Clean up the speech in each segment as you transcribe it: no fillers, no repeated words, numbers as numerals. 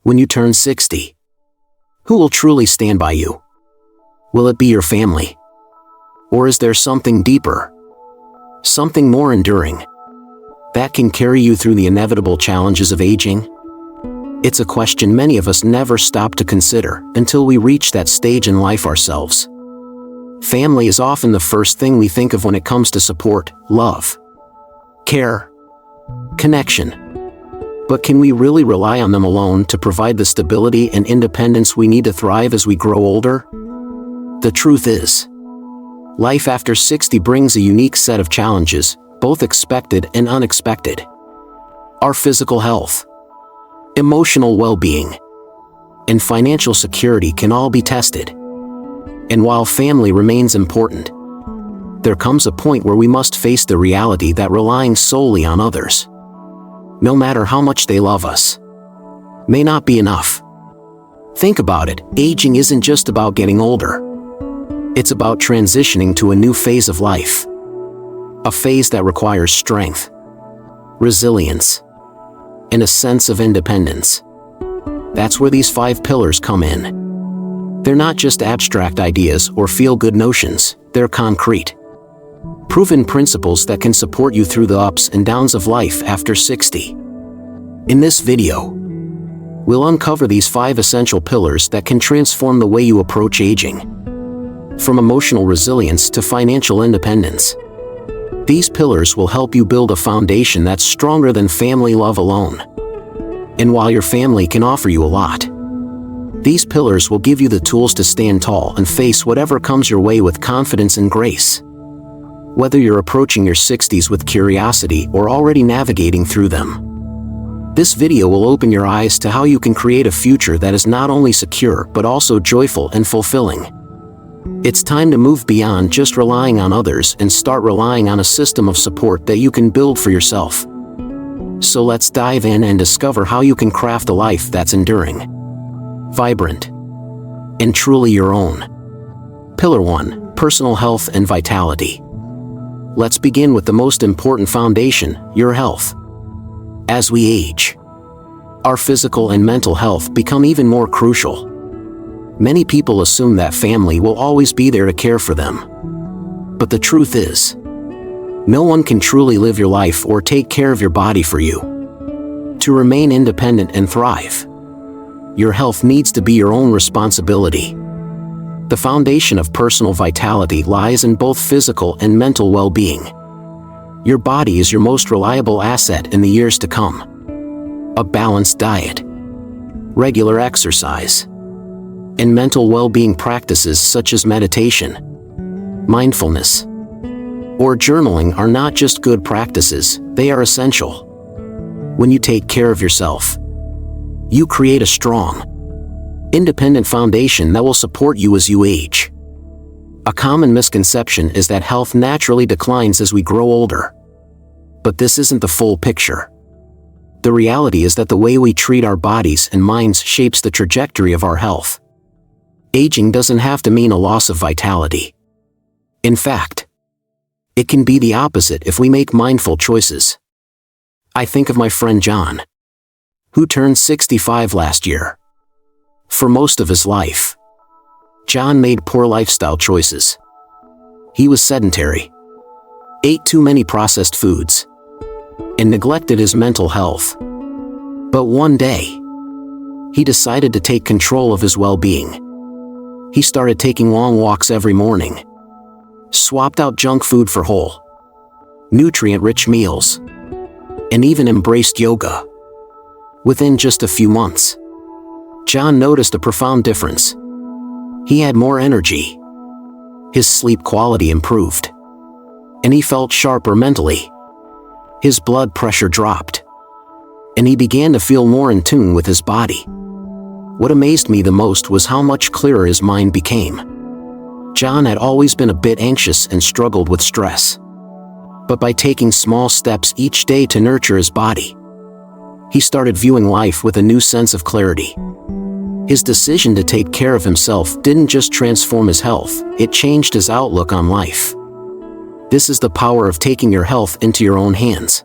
When you turn 60, who will truly stand by you? Will it be your family? Or is there something deeper, something more enduring, that can carry you through the inevitable challenges of aging? It's a question many of us never stop to consider until we reach that stage in life ourselves. Family is often the first thing we think of when it comes to support, love, care, connection. But can we really rely on them alone to provide the stability and independence we need to thrive as we grow older? The truth is, life after 60 brings a unique set of challenges, both expected and unexpected. Our physical health, emotional well-being, and financial security can all be tested. And while family remains important, there comes a point where we must face the reality that relying solely on others, no matter how much they love us, may not be enough. Think about it, aging isn't just about getting older. It's about transitioning to a new phase of life. A phase that requires strength, resilience, and a sense of independence. That's where these 5 pillars come in. They're not just abstract ideas or feel-good notions, they're concrete, proven principles that can support you through the ups and downs of life after 60. In this video, we'll uncover these 5 essential pillars that can transform the way you approach aging, from emotional resilience to financial independence. These pillars will help you build a foundation that's stronger than family love alone. And while your family can offer you a lot, these pillars will give you the tools to stand tall and face whatever comes your way with confidence and grace. Whether you're approaching your 60s with curiosity or already navigating through them, this video will open your eyes to how you can create a future that is not only secure but also joyful and fulfilling. It's time to move beyond just relying on others and start relying on a system of support that you can build for yourself. So let's dive in and discover how you can craft a life that's enduring, vibrant, and truly your own. Pillar 1: Personal health and vitality. Let's begin with the most important foundation, your health. As we age, our physical and mental health become even more crucial. Many people assume that family will always be there to care for them. But the truth is, no one can truly live your life or take care of your body for you. To remain independent and thrive, your health needs to be your own responsibility. The foundation of personal vitality lies in both physical and mental well-being. Your body is your most reliable asset in the years to come. A balanced diet, regular exercise, and mental well-being practices such as meditation, mindfulness, or journaling are not just good practices, they are essential. When you take care of yourself, you create a strong, independent foundation that will support you as you age. A common misconception is that health naturally declines as we grow older. But this isn't the full picture. The reality is that the way we treat our bodies and minds shapes the trajectory of our health. Aging doesn't have to mean a loss of vitality. In fact, it can be the opposite if we make mindful choices. I think of my friend John, who turned 65 last year. For most of his life, John made poor lifestyle choices. He was sedentary, ate too many processed foods, and neglected his mental health. But one day, he decided to take control of his well-being. He started taking long walks every morning, swapped out junk food for whole, nutrient-rich meals, and even embraced yoga. Within just a few months, John noticed a profound difference. He had more energy, his sleep quality improved, and he felt sharper mentally. His blood pressure dropped, and he began to feel more in tune with his body. What amazed me the most was how much clearer his mind became. John had always been a bit anxious and struggled with stress. But by taking small steps each day to nurture his body, he started viewing life with a new sense of clarity. His decision to take care of himself didn't just transform his health, it changed his outlook on life. This is the power of taking your health into your own hands.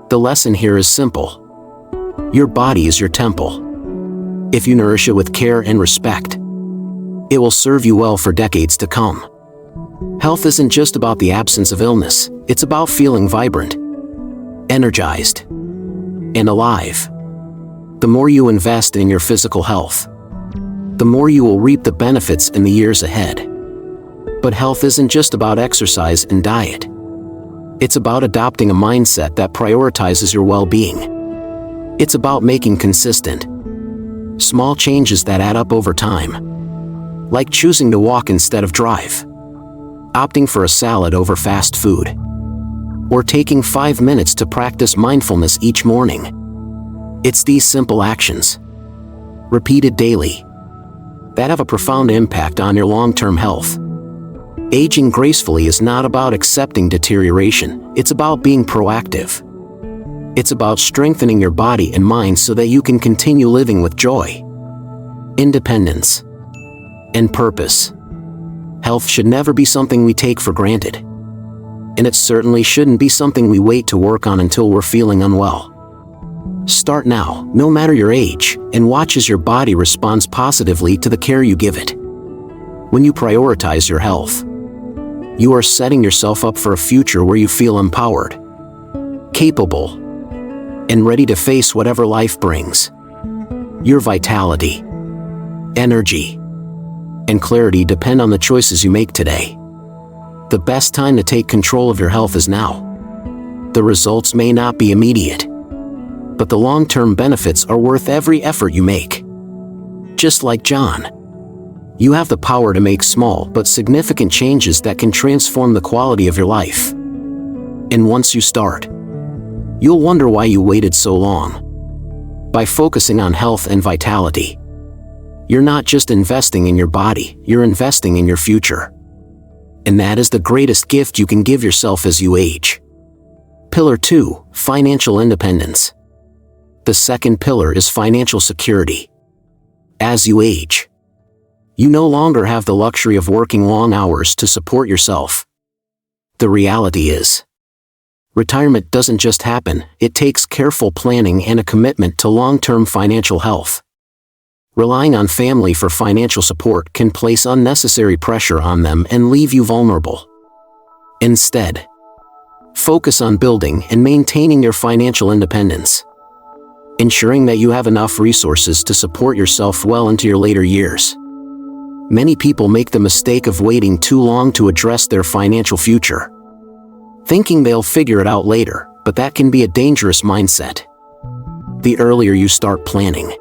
The lesson here is simple. Your body is your temple. If you nourish it with care and respect, it will serve you well for decades to come. Health isn't just about the absence of illness, it's about feeling vibrant, energized, and alive. The more you invest in your physical health, the more you will reap the benefits in the years ahead. But health isn't just about exercise and diet. It's about adopting a mindset that prioritizes your well-being. It's about making consistent, small changes that add up over time. Like choosing to walk instead of drive, opting for a salad over fast food, or taking 5 minutes to practice mindfulness each morning. It's these simple actions, repeated daily, that have a profound impact on your long-term health. Aging gracefully is not about accepting deterioration, it's about being proactive. It's about strengthening your body and mind so that you can continue living with joy, independence, and purpose. Health should never be something we take for granted. And it certainly shouldn't be something we wait to work on until we're feeling unwell. Start now, no matter your age, and watch as your body responds positively to the care you give it. When you prioritize your health, you are setting yourself up for a future where you feel empowered, capable, and ready to face whatever life brings. Your vitality, energy, and clarity depend on the choices you make today. The best time to take control of your health is now. The results may not be immediate, but the long-term benefits are worth every effort you make. Just like John, you have the power to make small but significant changes that can transform the quality of your life. And once you start, you'll wonder why you waited so long. By focusing on health and vitality, you're not just investing in your body, you're investing in your future. And that is the greatest gift you can give yourself as you age. Pillar 2, financial independence. The second pillar is financial security. As you age, you no longer have the luxury of working long hours to support yourself. The reality is, retirement doesn't just happen, it takes careful planning and a commitment to long-term financial health. Relying on family for financial support can place unnecessary pressure on them and leave you vulnerable. Instead, focus on building and maintaining your financial independence, ensuring that you have enough resources to support yourself well into your later years. Many people make the mistake of waiting too long to address their financial future, thinking they'll figure it out later, but that can be a dangerous mindset. The earlier you start planning,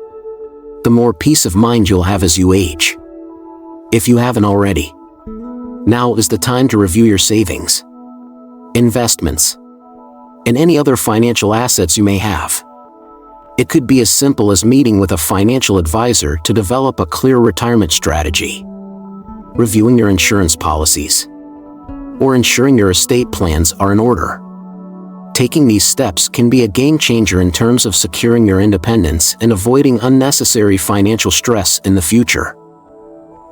the more peace of mind you'll have as you age. If you haven't already, now is the time to review your savings, investments, and any other financial assets you may have. It could be as simple as meeting with a financial advisor to develop a clear retirement strategy, reviewing your insurance policies, or ensuring your estate plans are in order. Taking these steps can be a game changer in terms of securing your independence and avoiding unnecessary financial stress in the future.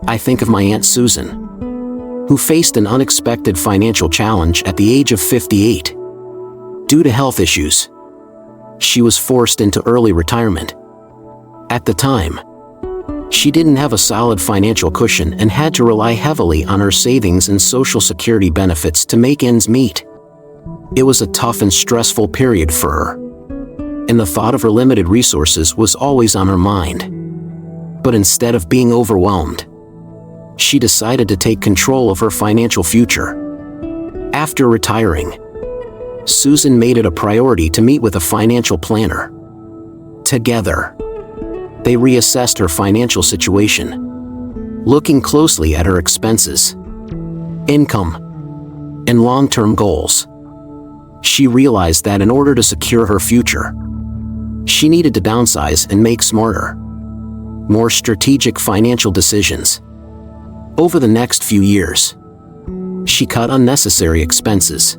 I think of my Aunt Susan, who faced an unexpected financial challenge at the age of 58. Due to health issues, she was forced into early retirement. At the time, she didn't have a solid financial cushion and had to rely heavily on her savings and Social Security benefits to make ends meet. It was a tough and stressful period for her, and the thought of her limited resources was always on her mind. But instead of being overwhelmed, she decided to take control of her financial future. After retiring, Susan made it a priority to meet with a financial planner. Together, they reassessed her financial situation, looking closely at her expenses, income, and long-term goals. She realized that in order to secure her future, she needed to downsize and make smarter, more strategic financial decisions. Over the next few years, she cut unnecessary expenses,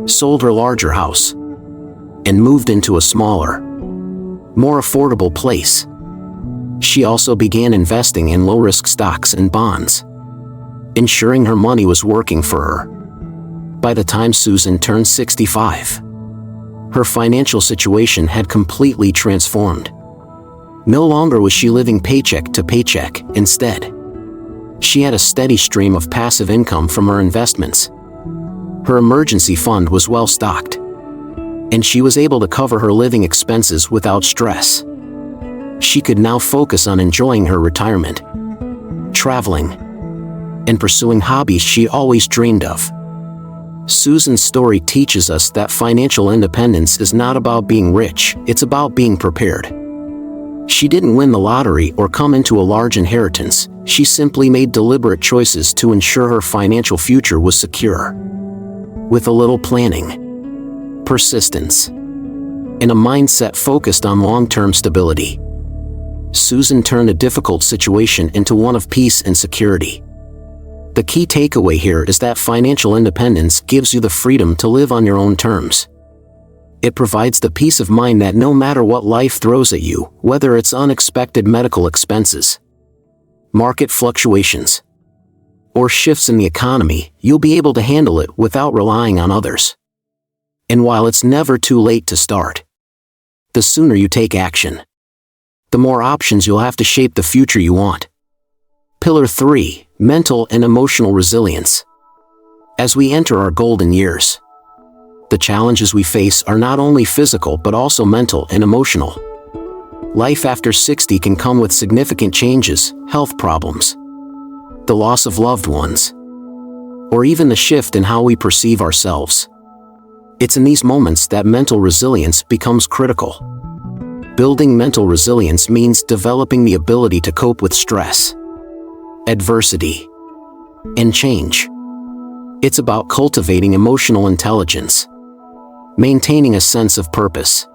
sold her larger house, and moved into a smaller, more affordable place. She also began investing in low-risk stocks and bonds, ensuring her money was working for her. By the time Susan turned 65, her financial situation had completely transformed. No longer was she living paycheck to paycheck. Instead, she had a steady stream of passive income from her investments. Her emergency fund was well stocked, and she was able to cover her living expenses without stress. She could now focus on enjoying her retirement, traveling, and pursuing hobbies she always dreamed of. Susan's story teaches us that financial independence is not about being rich, it's about being prepared. She didn't win the lottery or come into a large inheritance, she simply made deliberate choices to ensure her financial future was secure. With a little planning, persistence, and a mindset focused on long-term stability, Susan turned a difficult situation into one of peace and security. The key takeaway here is that financial independence gives you the freedom to live on your own terms. It provides the peace of mind that no matter what life throws at you, whether it's unexpected medical expenses, market fluctuations, or shifts in the economy, you'll be able to handle it without relying on others. And while it's never too late to start, the sooner you take action, the more options you'll have to shape the future you want. Pillar 3. Mental and emotional resilience. As we enter our golden years, the challenges we face are not only physical but also mental and emotional. Life after 60 can come with significant changes, health problems, the loss of loved ones, or even the shift in how we perceive ourselves. It's in these moments that mental resilience becomes critical. Building mental resilience means developing the ability to cope with stress, adversity, and change. It's about cultivating emotional intelligence, maintaining a sense of purpose,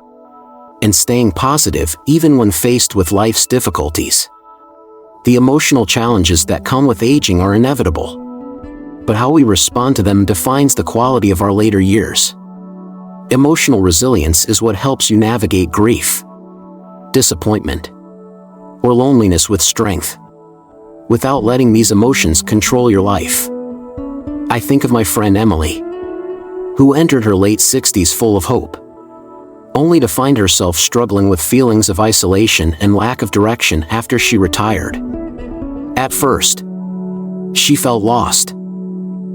and staying positive even when faced with life's difficulties. The emotional challenges that come with aging are inevitable, but how we respond to them defines the quality of our later years. Emotional resilience is what helps you navigate grief, disappointment, or loneliness with strength, without letting these emotions control your life. I think of my friend Emily, who entered her late 60s full of hope, only to find herself struggling with feelings of isolation and lack of direction after she retired. At first, she felt lost,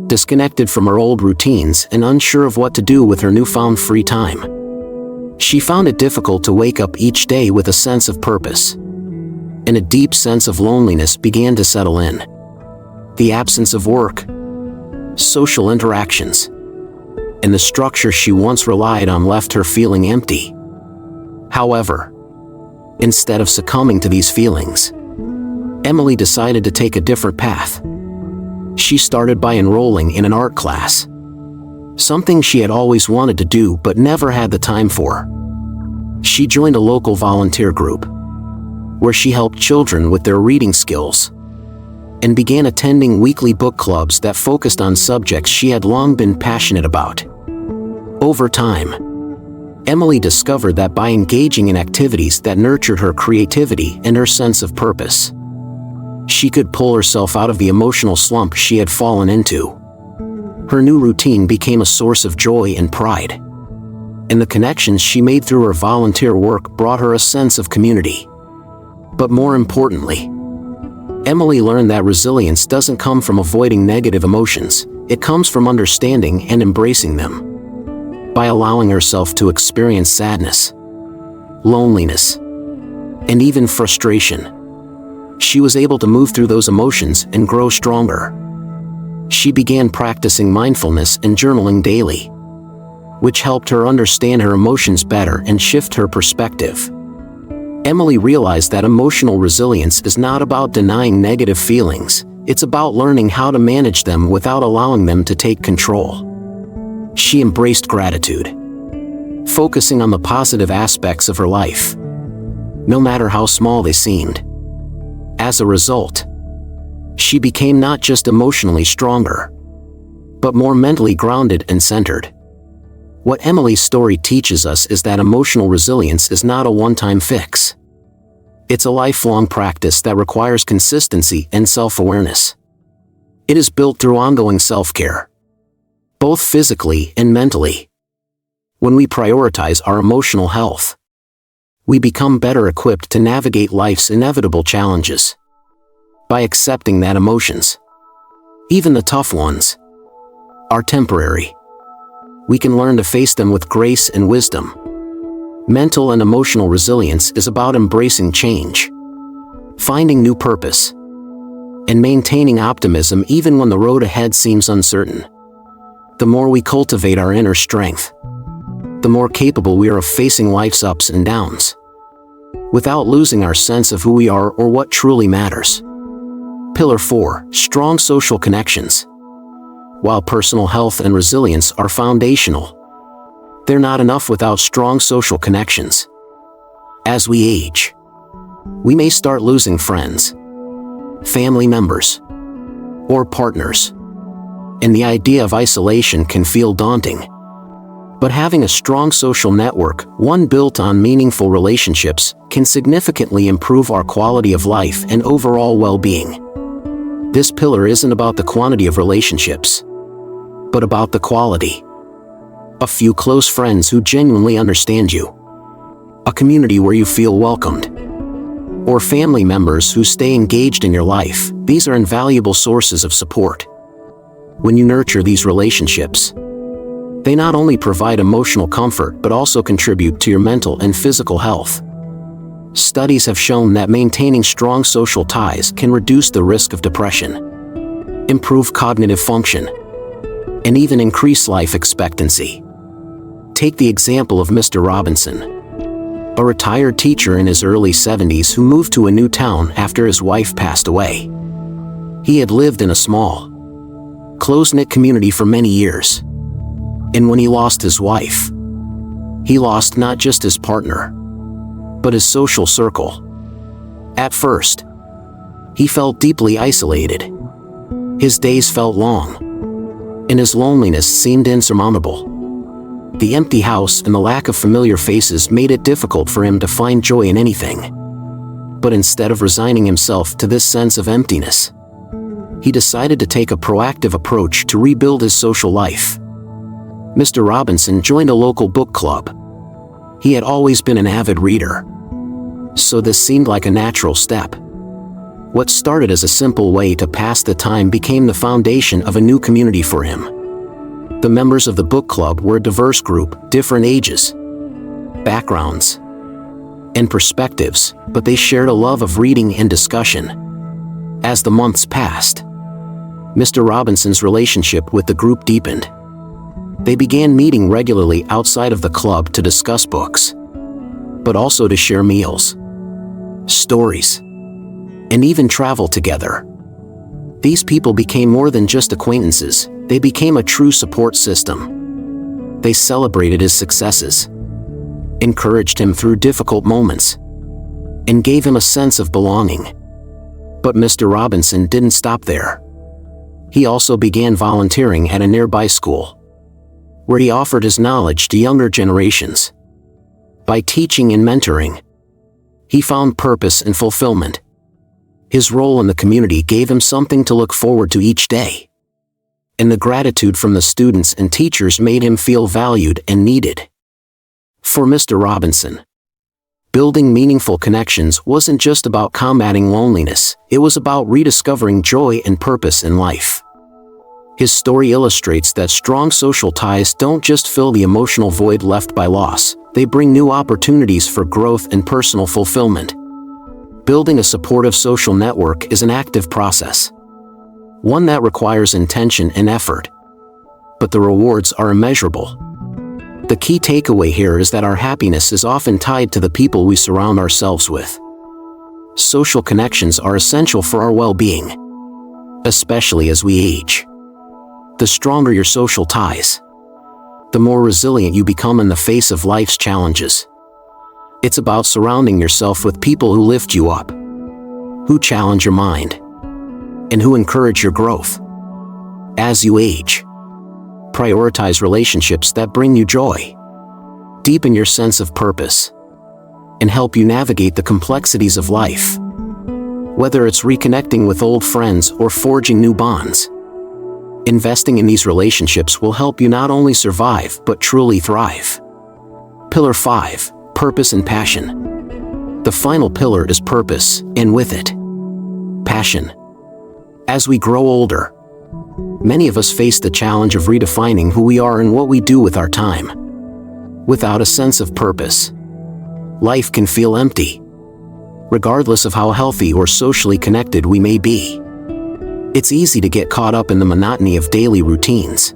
disconnected from her old routines and unsure of what to do with her newfound free time. She found it difficult to wake up each day with a sense of purpose, and a deep sense of loneliness began to settle in. The absence of work, social interactions, and the structure she once relied on left her feeling empty. However, instead of succumbing to these feelings, Emily decided to take a different path. She started by enrolling in an art class, something she had always wanted to do but never had the time for. She joined a local volunteer group, where she helped children with their reading skills, and began attending weekly book clubs that focused on subjects she had long been passionate about. Over time, Emily discovered that by engaging in activities that nurtured her creativity and her sense of purpose, she could pull herself out of the emotional slump she had fallen into. Her new routine became a source of joy and pride, and the connections she made through her volunteer work brought her a sense of community. But more importantly, Emily learned that resilience doesn't come from avoiding negative emotions, it comes from understanding and embracing them. By allowing herself to experience sadness, loneliness, and even frustration, she was able to move through those emotions and grow stronger. She began practicing mindfulness and journaling daily, which helped her understand her emotions better and shift her perspective. Emily realized that emotional resilience is not about denying negative feelings, it's about learning how to manage them without allowing them to take control. She embraced gratitude, focusing on the positive aspects of her life, no matter how small they seemed. As a result, she became not just emotionally stronger, but more mentally grounded and centered. What Emily's story teaches us is that emotional resilience is not a one-time fix. It's a lifelong practice that requires consistency and self-awareness. It is built through ongoing self-care, both physically and mentally. When we prioritize our emotional health, We become better equipped to navigate life's inevitable challenges. By accepting that emotions, even the tough ones, are temporary, we can learn to face them with grace and wisdom. Mental and emotional resilience is about embracing change, finding new purpose, and maintaining optimism even when the road ahead seems uncertain. The more we cultivate our inner strength, the more capable we are of facing life's ups and downs, without losing our sense of who we are or what truly matters. Pillar 4. Strong social connections. While personal health and resilience are foundational, they're not enough without strong social connections. As we age, we may start losing friends, family members, or partners, and the idea of isolation can feel daunting. But having a strong social network, one built on meaningful relationships, can significantly improve our quality of life and overall well-being. This pillar isn't about the quantity of relationships, but about the quality. A few close friends who genuinely understand you, a community where you feel welcomed, or family members who stay engaged in your life. These are invaluable sources of support. When you nurture these relationships, they not only provide emotional comfort but also contribute to your mental and physical health. Studies have shown that maintaining strong social ties can reduce the risk of depression, improve cognitive function, and even increase life expectancy. Take the example of Mr. Robinson, a retired teacher in his early 70s who moved to a new town after his wife passed away. He had lived in a small, close-knit community for many years, and when he lost his wife, he lost not just his partner, but his social circle. At first, he felt deeply isolated. His days felt long, and his loneliness seemed insurmountable. The empty house and the lack of familiar faces made it difficult for him to find joy in anything. But instead of resigning himself to this sense of emptiness, he decided to take a proactive approach to rebuild his social life. Mr. Robinson joined a local book club. He had always been an avid reader, so this seemed like a natural step. What started as a simple way to pass the time became the foundation of a new community for him. The members of the book club were a diverse group, different ages, backgrounds, and perspectives, but they shared a love of reading and discussion. As the months passed, Mr. Robinson's relationship with the group deepened. They began meeting regularly outside of the club to discuss books, but also to share meals, stories, and even travel together. These people became more than just acquaintances, they became a true support system. They celebrated his successes, encouraged him through difficult moments, and gave him a sense of belonging. But Mr. Robinson didn't stop there. He also began volunteering at a nearby school, where he offered his knowledge to younger generations. By teaching and mentoring, he found purpose and fulfillment. His role in the community gave him something to look forward to each day, and the gratitude from the students and teachers made him feel valued and needed. For Mr. Robinson, building meaningful connections wasn't just about combating loneliness, it was about rediscovering joy and purpose in life. His story illustrates that strong social ties don't just fill the emotional void left by loss, they bring new opportunities for growth and personal fulfillment. Building a supportive social network is an active process, one that requires intention and effort, but the rewards are immeasurable. The key takeaway here is that our happiness is often tied to the people we surround ourselves with. Social connections are essential for our well-being, especially as we age. The stronger your social ties, the more resilient you become in the face of life's challenges. It's about surrounding yourself with people who lift you up, who challenge your mind, and who encourage your growth. As you age, prioritize relationships that bring you joy, deepen your sense of purpose, and help you navigate the complexities of life. Whether it's reconnecting with old friends or forging new bonds, investing in these relationships will help you not only survive but truly thrive. Pillar 5. Purpose and passion. The final pillar is purpose, and with it, passion. As we grow older, many of us face the challenge of redefining who we are and what we do with our time. Without a sense of purpose, life can feel empty, regardless of how healthy or socially connected we may be. It's easy to get caught up in the monotony of daily routines.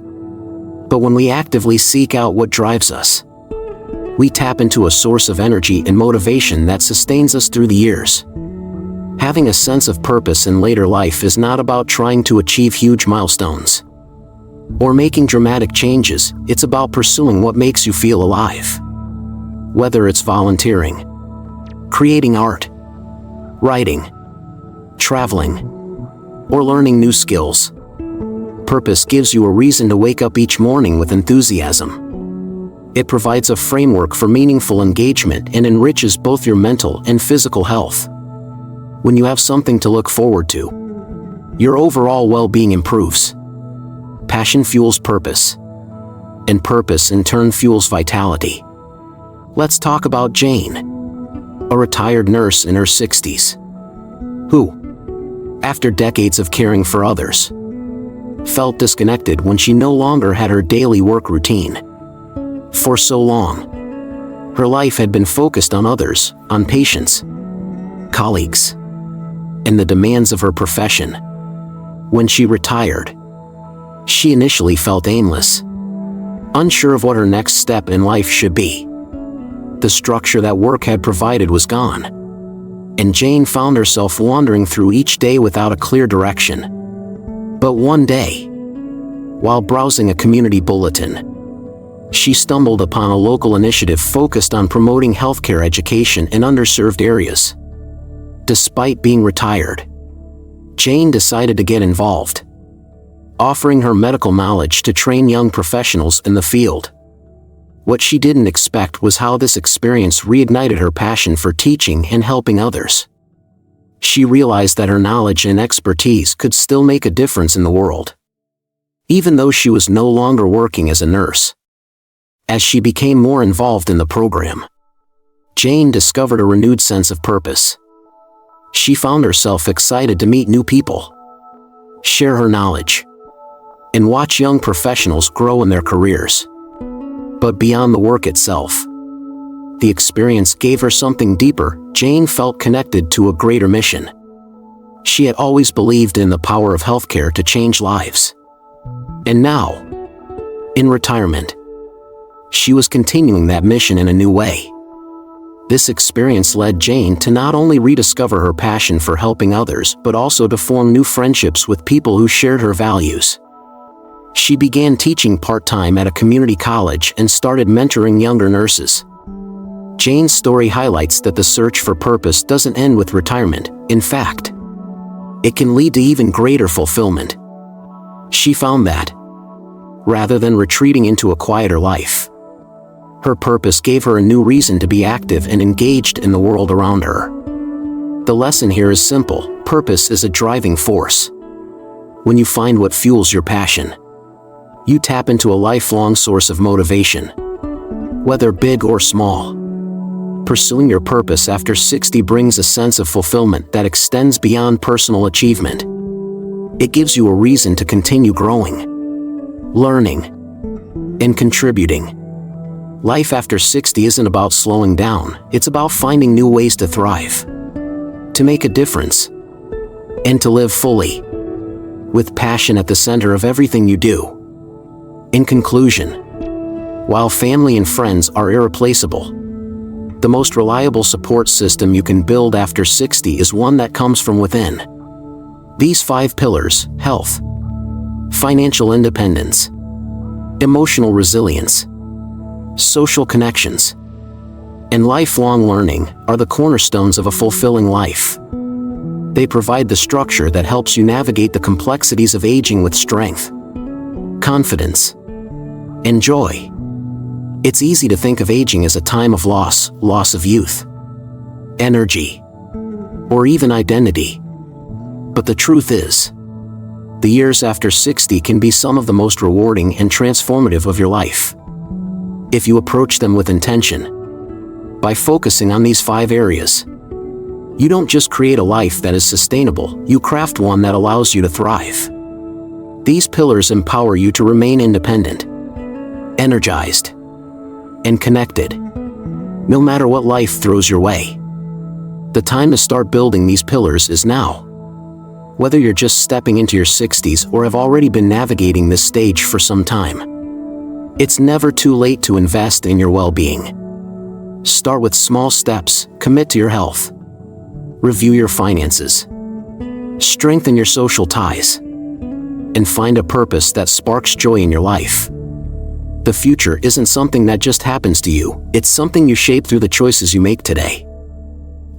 But when we actively seek out what drives us, we tap into a source of energy and motivation that sustains us through the years. Having a sense of purpose in later life is not about trying to achieve huge milestones or making dramatic changes. It's about pursuing what makes you feel alive. Whether it's volunteering, creating art, writing, traveling, or learning new skills, purpose gives you a reason to wake up each morning with enthusiasm. It provides a framework for meaningful engagement and enriches both your mental and physical health. When you have something to look forward to, your overall well-being improves. Passion fuels purpose, and purpose in turn fuels vitality. Let's talk about Jane, a retired nurse in her 60s, who, after decades of caring for others, felt disconnected when she no longer had her daily work routine. For so long, her life had been focused on others, on patients, colleagues, and the demands of her profession. When she retired, she initially felt aimless, unsure of what her next step in life should be. The structure that work had provided was gone, and Jane found herself wandering through each day without a clear direction. But one day, while browsing a community bulletin, she stumbled upon a local initiative focused on promoting healthcare education in underserved areas. Despite being retired, Jane decided to get involved, offering her medical knowledge to train young professionals in the field. What she didn't expect was how this experience reignited her passion for teaching and helping others. She realized that her knowledge and expertise could still make a difference in the world, even though she was no longer working as a nurse. As she became more involved in the program, Jane discovered a renewed sense of purpose. She found herself excited to meet new people, share her knowledge, and watch young professionals grow in their careers. But beyond the work itself, the experience gave her something deeper. Jane felt connected to a greater mission. She had always believed in the power of healthcare to change lives. And now, in retirement, she was continuing that mission in a new way. This experience led Jane to not only rediscover her passion for helping others, but also to form new friendships with people who shared her values. She began teaching part-time at a community college and started mentoring younger nurses. Jane's story highlights that the search for purpose doesn't end with retirement. In fact, it can lead to even greater fulfillment. She found that, rather than retreating into a quieter life, her purpose gave her a new reason to be active and engaged in the world around her. The lesson here is simple: purpose is a driving force. When you find what fuels your passion, you tap into a lifelong source of motivation, whether big or small. Pursuing your purpose after 60 brings a sense of fulfillment that extends beyond personal achievement. It gives you a reason to continue growing, learning, and contributing. Life after 60 isn't about slowing down, it's about finding new ways to thrive, to make a difference, and to live fully, with passion at the center of everything you do. In conclusion, while family and friends are irreplaceable, the most reliable support system you can build after 60 is one that comes from within. These 5 pillars: health, financial independence, emotional resilience, social connections, and lifelong learning, are the cornerstones of a fulfilling life. They provide the structure that helps you navigate the complexities of aging with strength, confidence, and joy. It's easy to think of aging as a time of loss of youth, energy, or even identity. But the truth is, the years after 60 can be some of the most rewarding and transformative of your life, if you approach them with intention. By focusing on these 5 areas, You don't just create a life that is sustainable, you craft one that allows you to thrive. These pillars empower you to remain independent, energized, and connected, no matter what life throws your way. The time to start building these pillars is now. Whether you're just stepping into your 60s or have already been navigating this stage for some time, it's never too late to invest in your well-being. Start with small steps, commit to your health, review your finances, strengthen your social ties, and find a purpose that sparks joy in your life. The future isn't something that just happens to you, it's something you shape through the choices you make today.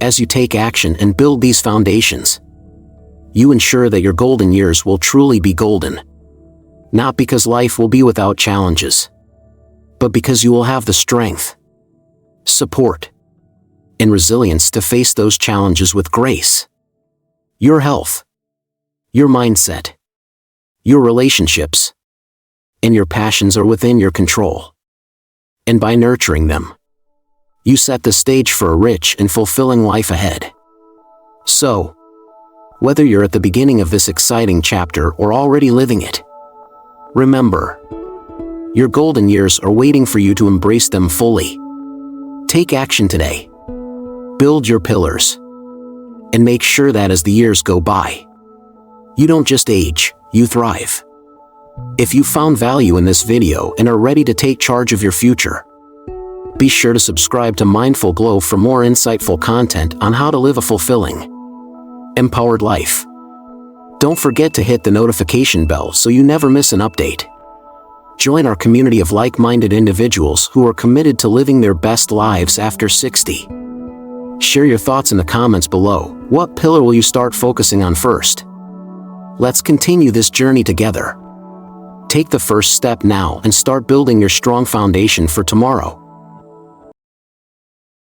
As you take action and build these foundations, you ensure that your golden years will truly be golden. Not because life will be without challenges, but because you will have the strength, support, and resilience to face those challenges with grace. Your health, your mindset, your relationships, and your passions are within your control. And by nurturing them, you set the stage for a rich and fulfilling life ahead. So, whether you're at the beginning of this exciting chapter or already living it, remember, your golden years are waiting for you to embrace them fully. Take action today. Build your pillars. And make sure that as the years go by, you don't just age, you thrive. If you found value in this video and are ready to take charge of your future, be sure to subscribe to Mindful Glow for more insightful content on how to live a fulfilling, empowered life. Don't forget to hit the notification bell so you never miss an update. Join our community of like-minded individuals who are committed to living their best lives after 60. Share your thoughts in the comments below. What pillar will you start focusing on first? Let's continue this journey together. Take the first step now and start building your strong foundation for tomorrow.